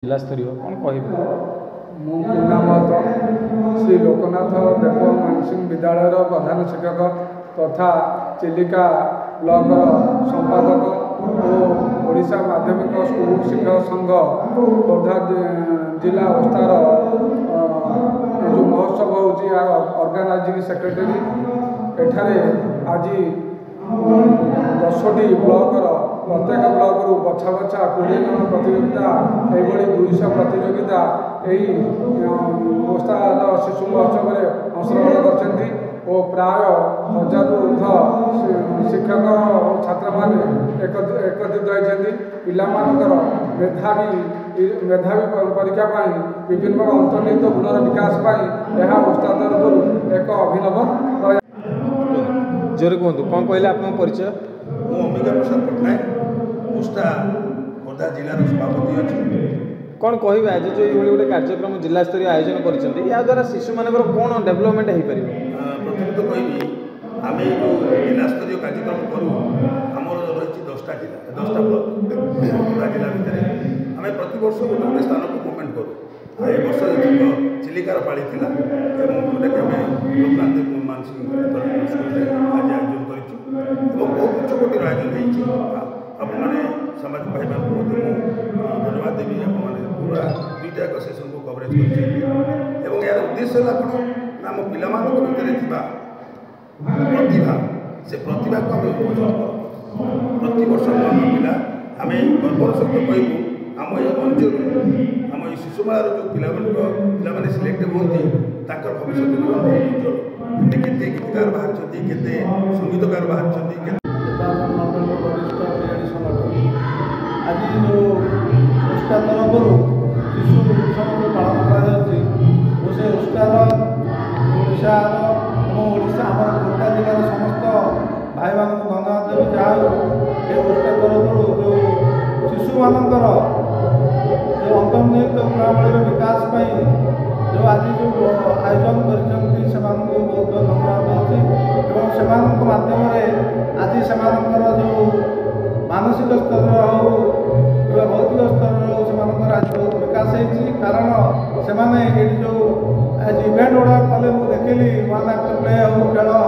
जिला स्तरीय कौन कह श्री लोकनाथ देव मानसिंह विद्यालय प्रधान शिक्षक तथा चिलिका ब्लॉक संपादक और ओडिशा माध्यमिक स्कूल शिक्षक संघ खोर्धा जिला अवस्थार जो महोत्सव होची ऑर्गेनाइजिंग सेक्रेटरी एठारे आज 10टी ब्लॉकर प्रत्येक ब्लॉक बछा बछा 20 जन प्रतियोगिता ये 200 प्रतियोगिता यही अवस्थार शिशु महोत्सव में अंशग्रहण करते और प्राय 1000 ऊर्ध शिक्षक और छात्र मैंने एकत्रित होती पिलामानकर मेधावी परीक्षा विभिन्न अंतर्निहित गुणर विकास यह अवस्था तरफ एक अभिनव जोर कहतु कौन कहले आप परिचय मु अंबिका प्रसाद पट्टनायक उष्टा खोर्धा जिलार सभापति अच्छी कौन कह आज जो ये गोटे कार्यक्रम जिला स्तरीय आयोजन कर या द्वारा शिशु मान कौन डेभलपमेंट हो पार प्रथम तो कहबी आम जो जिला स्तरीय कार्यक्रम करूँ आमर रही 10टा जिला 10टा ब्लॉक खोर्धा जिला भितर आम प्रत वर्ष गोटे गोटे स्थान को मुभमेंट करूँ ए वर्ष चिलिकार पाड़ी थी जोटा कि आम लोकनाथ देव मानसिंह स्कूल आज आयोजन करूँ बहुत उच्च कोटर आयोजन होने सामाजिक भाई बहुत धन्यवाद देवी आपने पूरा 2टा सेसन को कवरेज कर यार उद्देश्य है कौन आम पिला भितर प्रतिभा से प्रतिभा को आम उपयोग प्रति वर्ष पिला आम गर्वर सहित कहूँ आम ये अंचल आम ये शिशुमेलार जो पिला सिलेक्ट होती भविष्य बहुत उज्जवल के गीतकार बाहर के संगीतकार बाहर आज जो उष्टा तरफ शिशु उत्सव पालन कर उष्टार ओडार ओडा आम खोर्धा जिलार समस्त भाई मान धन्यवाद देवी जहाँ ये उष्टा तरफ जो शिशु मानकर जो अंतर्निहित गुणावली विकास जो आज जो आयोजन कर बहुत धन्यवाद देती से माध्यम आज से जो मानसिक स्तर हो भौतिक स्तर हो आज बहुत विकास होती कारण से जो आज इवेंट गुड़ा कले मुझे देखिली वन एक्ट प्ले हो खेल हो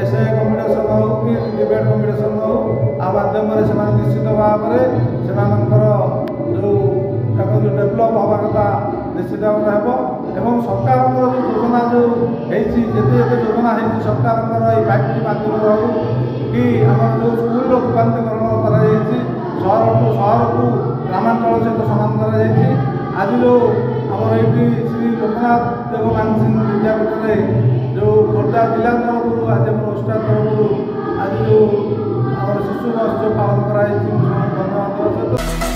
एसे कम्पिटिशन हो कि डिबेट कम्पिटिशन हो आ माध्यम से निश्चित भाव में जो डेभलप हवा कथा निश्चित भाव में सरकार जो योजना जो होते योजना हो सरकार फाइव माध्यम हो कि आम जो स्कूल रूपांतरण कर शहर को ग्रामांचल सहित समान कर आज जो आमर ये श्री लोकनाथ देव मानसिंह विद्यापीठ जो खोर्धा जिला तरफ आज आम उष्टा तरफ आज जो आम शिशु महोत्सव पालन कर धन्यवाद।